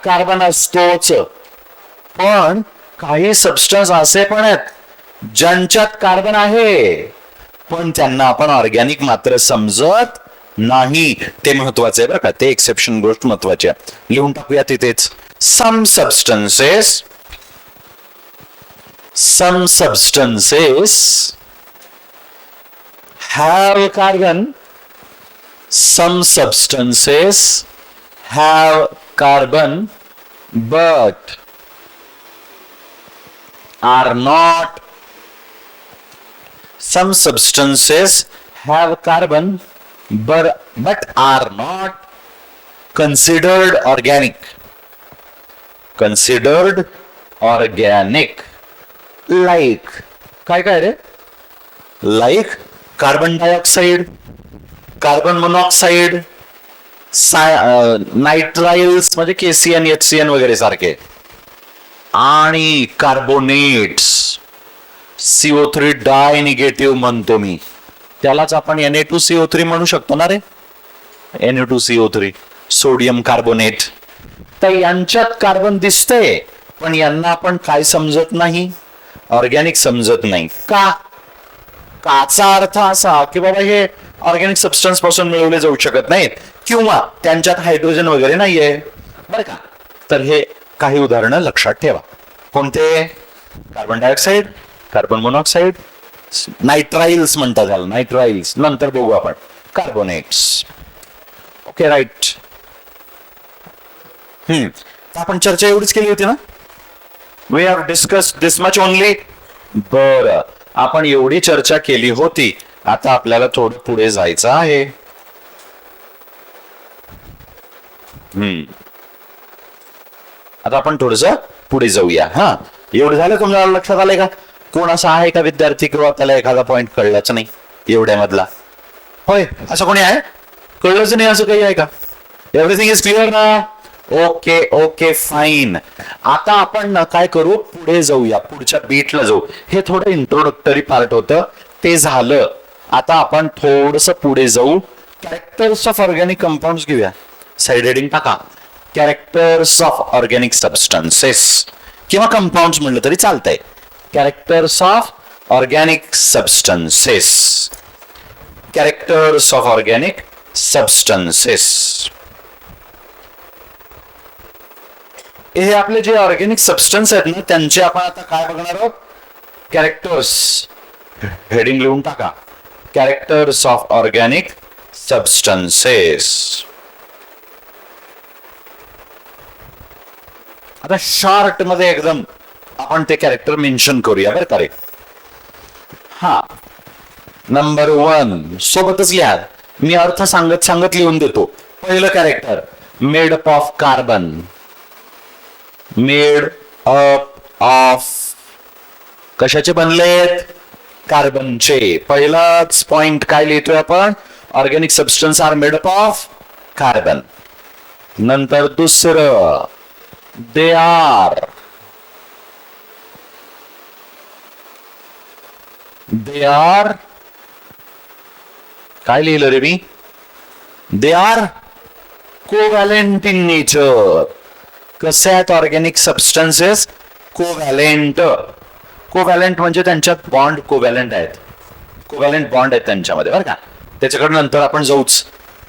कार्बन असतोच. पण काही सबस्टन्स असे पण आहेत ज्यांच्यात कार्बन आहे पण त्यांना आपण ऑर्गॅनिक मात्र समजत नाही. ते महत्वाचं आहे बरं का. ते एक्सेप्शन गोष्ट महत्वाची आहे. लिहून टाकूया तिथेच. सम substances have carbon. Some substances have carbon but are not. Some substances have carbon but are not considered organic. Considered organic. Like काय काय रे? Like carbon dioxide, carbon monoxide, nitriles म्हणजे KCN, HCN वगैरे सारखे, आणि कार्बोनेट्स. CO3 डाय negative म्हणतो मी, त्यालाच आपण Na2CO3 म्हणू शकतो ना रे. Na2CO3 sodium carbonate. तर यांच्यात कार्बन दिसतंय पण यांना आपण काय समजत नाही? ऑर्गॅनिक समजत नाही. का? काचा अर्थ असा की बाबा हे ऑर्गॅनिक सबस्टन्स पासून मिळवले जाऊ शकत नाहीत किंवा त्यांच्यात हायड्रोजन वगैरे नाहीये बरं का. तर हे काही उदाहरणं लक्षात ठेवा. कोणते? Carbon dioxide, carbon monoxide, nitriles म्हणतात त्याला, नायट्राइल्स नंतर बघू आपण. कार्बोनेट्स. Okay right. आपण चर्चा एवढीच केली होती ना. We have discuss this much only. बर, आपण एवढी चर्चा केली होती. आता आपल्याला थोडं पुढे जायचं आहे. आता आपण थोडस पुढे जाऊया. हा, एवढं झालं तुम्हाला लक्षात आलंय का? कोण असा आहे का विद्यार्थी किंवा त्याला एखादा पॉइंट कळलाच नाही एवढ्यामधला? होय, असं कोणी आहे? कळलंच नाही असं काही आहे का? एव्हरीथिंग इज क्लिअर ना? Okay okay fine. आता आपण काय करू, पुढे जाऊया, पुढच्या बीटला जाऊ. हे थोडं इंट्रोडक्टरी पार्ट होतं, ते झालं. आता आपण थोडस पुढे जाऊ. कॅरेक्टर्स ऑफ ऑर्गॅनिक कंपाऊंड्स घेऊया. साइड हेडिंग टाका, कॅरेक्टर्स ऑफ ऑर्गॅनिक सबस्टन्सेस किंवा कंपाऊंड्स म्हणलं तरी चालतंय. Characters of organic substances. Characters of organic substances. हे आपले जे ऑर्गॅनिक सबस्टन्स आहेत ना, त्यांचे आपण आता काय बघणार आहोत? कॅरेक्टर्स. हेडिंग लिहून टाका, कॅरेक्टर्स ऑफ ऑर्गॅनिक सबस्टन्सेस. आता शॉर्ट मध्ये एकदम आपण ते कॅरेक्टर मेन्शन करूया बरं का रे. हा, नंबर 1 सोबतच लिहा. मी अर्थ सांगत सांगत लिहून देतो. पहिलं character, made up of carbon. Made up of कशाचे बनलेत? कार्बनचे. पहिलाच पॉइंट काय लिहितोय आपण? Organic substance are made up of carbon. नंतर दुसरं, दे आर काय लिहिलं रे मी? They are covalent in nature. कसे आहेत ऑर्गॅनिक सबस्टन्सेस? कोव्हॅलेंट. कोव्हॅलेंट म्हणजे त्यांच्यात बॉन्ड कोव्हॅलेंट आहेत. कोव्हॅलेंट बॉन्ड आहेत त्यांच्यामध्ये बरं का. त्याच्याकडे नंतर आपण जाऊच.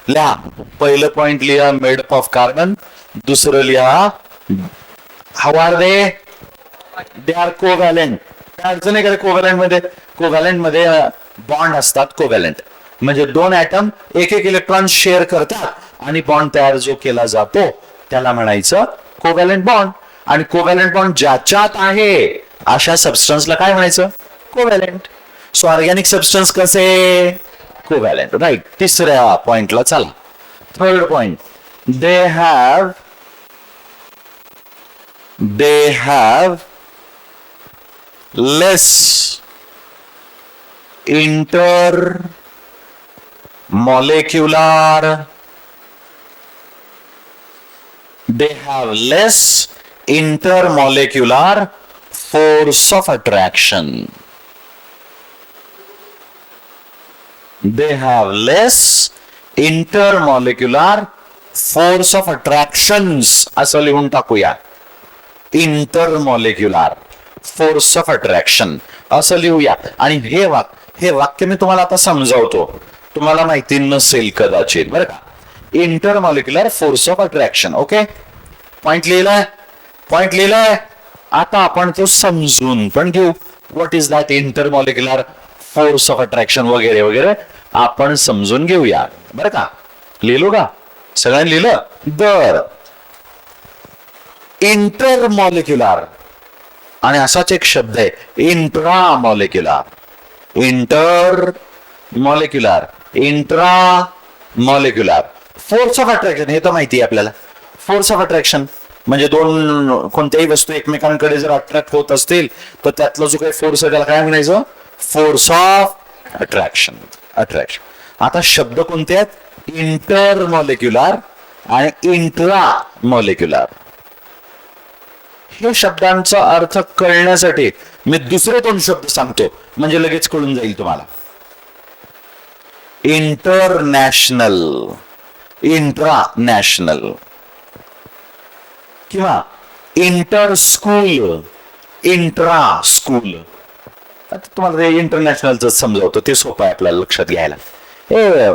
लिहा, पहिलं पॉइंट लिहा मेड अप ऑफ कार्बन. दुसरं लिहा how are they? They are covalent. काय अडचण आहे का कोव्हॅलेंट मध्ये? कोव्हॅलेंट मध्ये बॉन्ड असतात. कोव्हॅलेंट म्हणजे दोन ऍटम एक एक इलेक्ट्रॉन शेअर करतात आणि बॉन्ड तयार जो केला जातो त्याला म्हणायचं कोव्हॅलेंट बॉन्ड. आणि कोव्हॅलेंट बॉन्ड ज्याच्यात आहे अशा सबस्टन्सला काय म्हणायचं? कोव्हॅलेंट. सो ऑर्गॅनिक सबस्टन्स कसे? कोव्हॅलेंट. राईट. तिसऱ्या पॉइंटला चला. Third point, they have less intermolecular. They have less intermolecular force of attraction. They have less intermolecular force of attractions. असं लिहून टाकूया. इंटरमॉलिक्युलर फोर्स ऑफ अट्रॅक्शन असं लिहूया. आणि हे वाक्य मी तुम्हाला आता समजावतो, तुम्हाला माहिती नसेल कदाचित बरं का. Intermolecular force of attraction. Okay, point लिहिलाय. आता आपण तो समजून पण घेऊ. What is that intermolecular force of attraction वगैरे वगैरे आपण समजून घेऊया बरं का. लिहिलो का? सगळ्यांनी लिहिलं? दर इंटरमॉलिक्युलर आणि असाच एक शब्द आहे इंट्रामॉलिक्युलर. इंट्रामॉलिक्युलर फोर्स ऑफ अट्रॅक्शन हे तर माहिती आहे आपल्याला. फोर्स ऑफ अट्रॅक्शन म्हणजे दोन कोणत्याही वस्तू एकमेकांकडे जर अट्रॅक्ट होत असतील तर त्यातला जो काही फोर्स आहे त्याला काय म्हणायचं? Force of attraction. आता शब्द कोणते आहेत? इंटरमॉलिक्युलर आणि इंट्रामॉलिक्युलर. हे शब्दांचा अर्थ कळण्यासाठी मी दुसरे दोन शब्द सांगतो म्हणजे लगेच कळून जाईल तुम्हाला. इंट्रानॅशनल किंवा इंटर स्कूल. आता तुम्हाला ते इंटरनॅशनलच समजावतो, ते सोपं आहे आपल्याला लक्षात घ्यायला.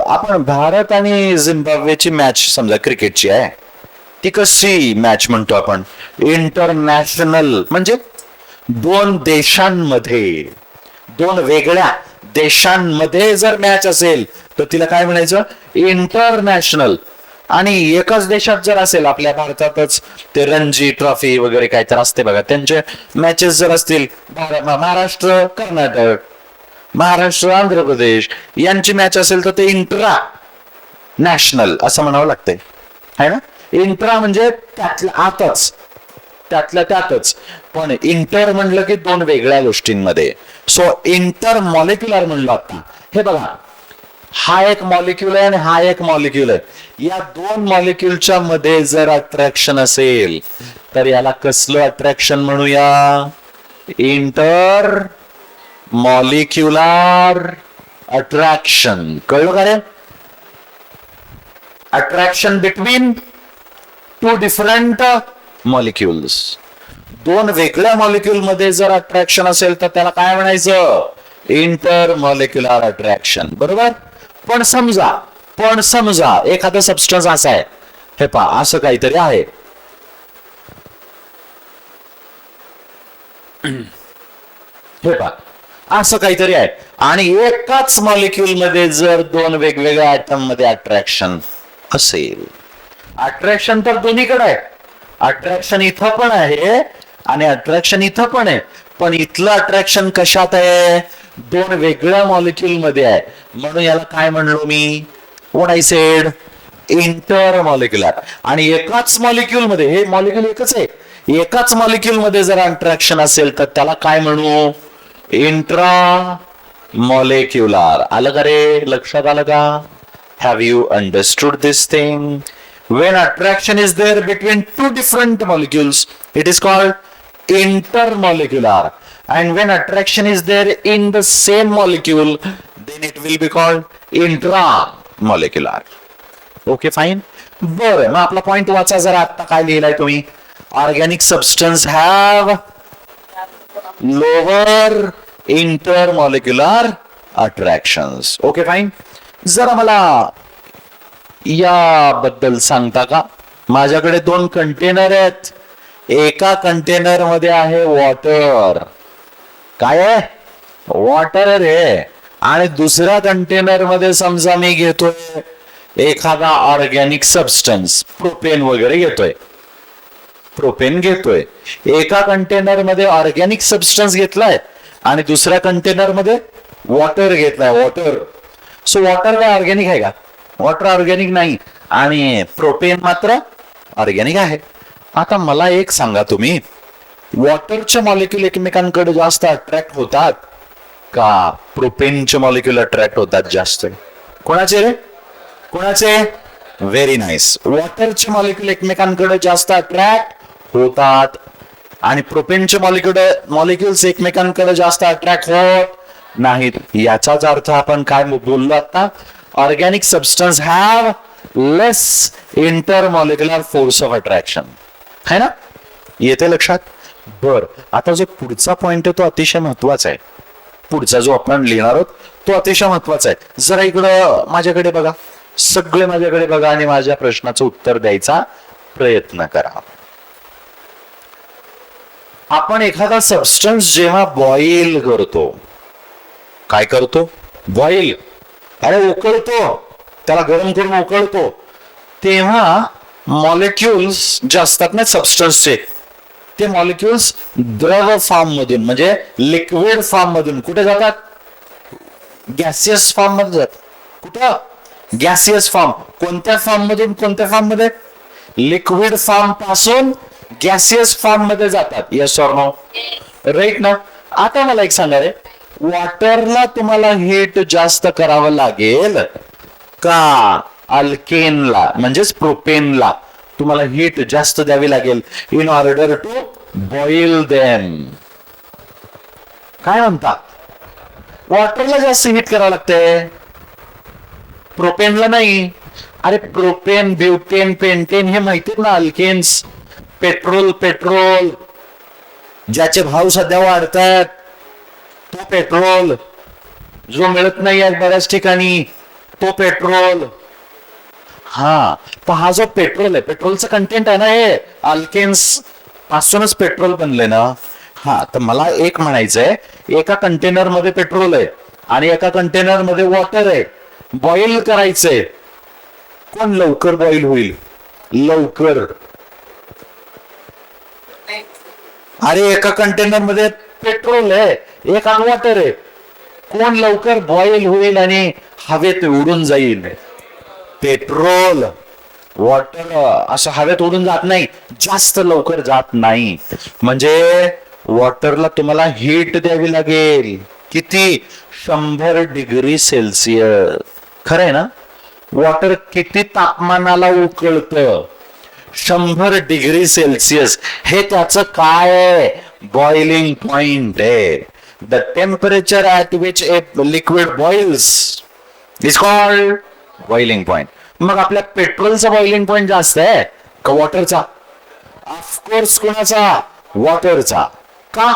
आपण भारत आणि झिम्बाब्वेची मॅच समजा क्रिकेटची आहे, ती कशी मॅच म्हणतो आपण? इंटरनॅशनल म्हणजे दोन देशांमध्ये दोन वेगळ्या देशांमध्ये जर मॅच असेल तर तिला काय म्हणायचं, इंटरनॅशनल. आणि एकाच देशात जर असेल, आपल्या भारतातच ते रणजी ट्रॉफी वगैरे काय तर असते बघा, त्यांचे मॅचेस जर असतील, महाराष्ट्र कर्नाटक, महाराष्ट्र आंध्र प्रदेश यांची मॅच असेल तर ते इंट्रा नॅशनल असं म्हणावं लागतंय, है ना. इंट्रा म्हणजे त्यातल्या आतच, त्यातल्या त्यातच. पण इंटर म्हणलं की दोन वेगळ्या गोष्टींमध्ये. सो इंटर मॉलिक्युलर म्हणलं आता. हे बघा, हा एक मॉलिक्यूल आहे आणि हा एक मॉलिक्यूल आहे. या दोन मॉलिक्यूलच्या मध्ये जर अट्रॅक्शन असेल तर याला कसलं अट्रॅक्शन म्हणूया, इंटर मॉलिक्युलर अट्रॅक्शन. कळलं का रे? Attraction between two different molecules. दोन वेगळ्या मॉलिक्यूल मध्ये जर अट्रॅक्शन असेल तर त्याला काय म्हणायचं, इंटर मॉलिक्युलर अट्रॅक्शन. बरोबर. पण समजा एखादा सबस्टन्स असा आहे, हे पहा असं काहीतरी आहे, हे पहा असं काहीतरी आहे, आणि एकाच मॉलिक्यूल मध्ये जर दोन वेगवेगळ्या आयटम मध्ये अट्रॅक्शन असेल. अट्रॅक्शन तर दोन्हीकडे आहे, अट्रॅक्शन इथं पण आहे आणि अट्रॅक्शन इथं पण आहे. पण इथलं अट्रॅक्शन कशात आहे, दोन वेगळ्या मॉलिक्यूल मध्ये आहे. म्हणून याला काय म्हणलो मी, what I said, intermolecular. आणि एकाच मॉलिक्यूल मध्ये, हे मॉलिक्यूल एकच आहे, एकाच मॉलिक्यूल मध्ये जर अट्रॅक्शन असेल तर त्याला काय म्हणू, इंट्रा मॉलिक्युलर. आलं का रे, लक्षात आलं का? Have you understood this thing? When attraction is there between two different molecules, it is called intermolecular. And when attraction is there in the same molecule, then it will be called intramolecular. Okay, fine. बरं, मग आपला point वाचा जरा. आता काय लिहिलाय तुम्ही, organic substance have lower intermolecular attractions. Okay fine. जरा मला याबद्दल सांगता का? माझ्याकडे दोन कंटेनर आहेत. एका कंटेनर मध्ये आहे वॉटर. काय आहे? वॉटर रे. आणि दुसऱ्या कंटेनर मध्ये समजा मी घेतोय एखादा ऑर्गॅनिक सबस्टन्स, प्रोपेन वगैरे घेतोय, प्रोपेन घेतोय. एका कंटेनर मध्ये ऑर्गॅनिक सबस्टन्स घेतलाय आणि दुसऱ्या कंटेनर मध्ये वॉटर घेतलाय, वॉटर. सो वॉटर काय ऑर्गॅनिक आहे का? वॉटर ऑर्गॅनिक नाही, आणि प्रोपेन मात्र ऑर्गॅनिक आहे. आता मला एक सांगा तुम्ही, वॉटरचे मॉलिक्यूल एकमेकांकडे जास्त अट्रॅक्ट होतात का प्रोपेनचे मॉलिक्यूल अट्रॅक्ट होतात जास्त? कोणाचे रे? कोणाचे? Very nice. वॉटरचे मॉलिक्यूल एकमेकांकडे जास्त अट्रॅक्ट होतात आणि प्रोपेनचे मॉलिक्युल्स एकमेकांकडे जास्त अट्रॅक्ट होत नाहीत. याचाच अर्थ आपण काय बोललो आता, organic substance have less intermolecular force of attraction, है ना? येते लक्षात? बर, आता जो पुढचा पॉइंट आहे तो अतिशय महत्वाचा आहे. पुढचा जो आपण लिहिणार आहोत तो अतिशय महत्वाचा आहे. जरा इकडं माझ्याकडे बघा, सगळे माझ्याकडे बघा आणि माझ्या प्रश्नाचं उत्तर द्यायचा प्रयत्न करा. आपण एखादा सबस्टन्स जेव्हा बॉईल करतो, काय करतो? बॉईल, अरे उकळतो, त्याला गरम करून उकळतो, तेव्हा मॉलिक्युल्स जे असतात ना सबस्टन्सचे, ते मॉलिक्युल्स द्रव फॉर्म मधून म्हणजे लिक्विड फॉर्म मधून कुठे जातात? गॅसियस फॉर्म मध्ये जातात. कुठं? Gaseous form. कोणत्या फॉर्म मधून कोणत्या फॉर्म मध्ये? लिक्विड फॉर्म पासून गॅसियस फॉर्म मध्ये जातात. Yes or no? राईट ना? आता मला एक सांगा रे, वॉटरला तुम्हाला हीट जास्त करावं लागेल का अल्केनला म्हणजेच प्रोपेनला तुम्हाला हीट जास्त द्यावी लागेल in order to boil them? काय म्हणता? वॉटरला जास्त हीट करावं लागतंय, प्रोपेनला नाही. अरे प्रोपेन, ब्युटेन, पेंटेन हे माहितीत ना अल्केन्स. पेट्रोल ज्याचे भाव सध्या वाढतात तो पेट्रोल, जो मिळत नाही आहे बऱ्याच ठिकाणी तो पेट्रोल. हा, तर हा जो पेट्रोल आहे, पेट्रोलचं कंटेंट आहे ना, हे अल्केन्स पासूनच पेट्रोल बनले ना. हा, तर मला एक म्हणायचंय, एका कंटेनर मध्ये पेट्रोल आहे आणि एका कंटेनर मध्ये वॉटर आहे. बॉईल करायचंय, कोण लवकर बॉईल होईल? लवकर. अरे एका कंटेनर मध्ये पेट्रोल आहे, एका वॉटर आहे, कोण लवकर बॉईल होईल आणि हवेत उडून जाईल? पेट्रोल. वॉटर असं हवेत उडून जात नाही, जास्त लवकर जात नाही. म्हणजे वॉटरला तुम्हाला हीट द्यावी लागेल. किती? 100 डिग्री सेल्सिअस. खरंय ना? वॉटर किती तापमानाला उकळतं? 100 डिग्री सेल्सिअस. हे त्याचं काय आहे? बॉइलिंग पॉइंट आहे. The temperature at which a liquid boils is called boiling point. मग आपल्या पेट्रोलचा बॉइलिंग पॉइंट जास्त आहे का वॉटरचा? ऑफकोर्स कोणाचा? वॉटरचा. का?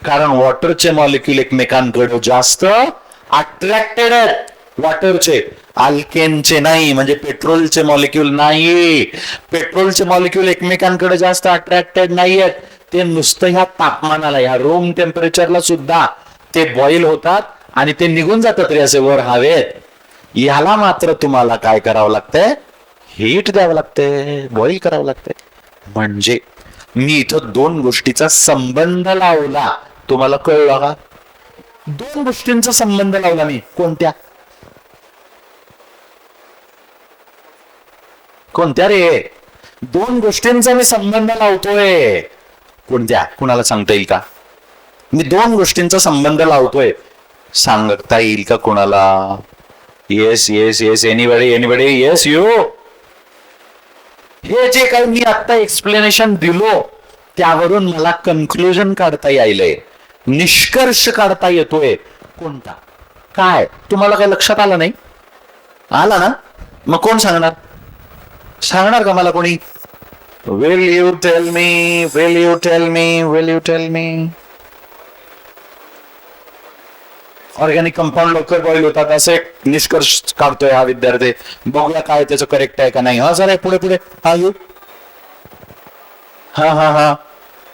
कारण वॉटरचे मॉलिक्यूल एकमेकांकडे जास्त अट्रॅक्टेड आहेत. वॉटरचे, अल्केनचे नाही. म्हणजे पेट्रोलचे मॉलिक्यूल नाही. पेट्रोलचे मॉलिक्यूल एकमेकांकडे जास्त अट्रॅक्टेड नाही आहेत. ते नुसतं ह्या तापमानाला, ह्या रूम टेम्परेचरला सुद्धा ते बॉईल होतात आणि ते निघून जातात रे असे वर हवेत. याला मात्र तुम्हाला काय करावं लागतंय? हीट द्यावं लागतंय, बॉईल करावं लागतंय. म्हणजे मी इथं दोन गोष्टीचा संबंध लावला. तुम्हाला कळलं का? दोन गोष्टींचा संबंध लावला मी. कोणत्या कोणत्या रे? दोन गोष्टींचा मी संबंध लावतोय. कोणत्या? कुणाला सांगता येईल का? मी दोन गोष्टींचा संबंध लावतोय, सांगता येईल का कोणाला? Yes yes yes. Anybody anybody? Yes you. हे जे काही मी आता एक्सप्लेनेशन दिलो त्यावरून मला कन्क्लुजन काढता यायलंय, निष्कर्ष काढता येतोय. कोणता? काय? तुम्हाला काय लक्षात आलं नाही? आला ना? मग कोण सांगणार? सांगणार का मला कोणी? Will you tell me? Will you tell me? Will you tell me? Organic compound लवकर बॉईल होतात असे एक निष्कर्ष काढतोय हा विद्यार्थी. बघूया काय त्याचं करेक्ट आहे का नाही. हा सर, पुढे पुढे. हा यू. हा हा हा.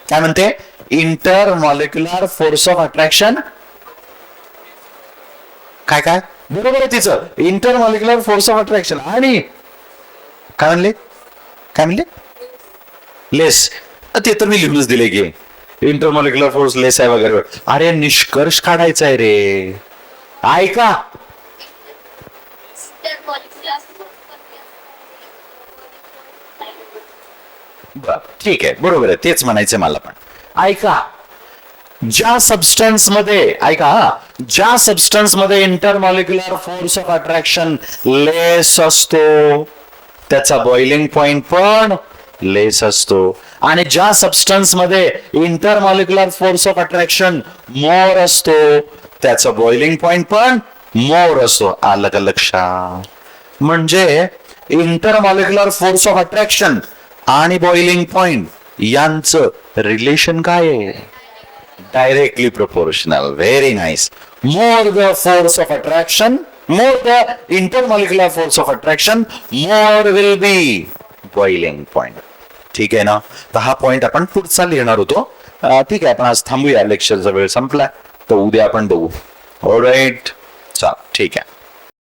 काय म्हणते? Inter molecular force of attraction. काय काय? बरोबर आहे तिचं. Inter molecular force of attraction. आणि काय म्हणले? काय म्हणले? लेस. ते तर मी लिहूनच दिले की इंटरमॉलिक्युलर फोर्स लेस आहे वगैरे. अरे निष्कर्ष काढायचा आहे रे. ऐका, ठीक आहे, बरोबर आहे, तेच म्हणायचंय मला पण. ऐका, ज्या सबस्टन्स मध्ये, ऐका, ज्या सबस्टन्स मध्ये इंटरमॉलिक्युलर फोर्स ऑफ अट्रॅक्शन लेस असतो त्याचा बॉइलिंग पॉइंट पण लेस असतो. आणि ज्या सबस्टन्स मध्ये इंटरमॉलिक्युलर फोर्स ऑफ अट्रॅक्शन मोर असतो त्याचा बॉइलिंग पॉइंट पण मोर असतो. आलं का लक्षात? म्हणजे इंटरमॉलिक्युलर फोर्स ऑफ अट्रॅक्शन आणि बॉइलिंग पॉइंट यांचं रिलेशन काय आहे? Directly proportional. Very nice. More the force of attraction, more the intermolecular force of attraction, more will be boiling point. ठीक आहे ना? तर हा पॉइंट आपण पुढचा लिहिणार होतो. ठीक आहे, आपण आज थांबूया. लेक्चरचा वेळ संपला, तर उद्या आपण बघू. ऑलराईट, चल ठीक आहे.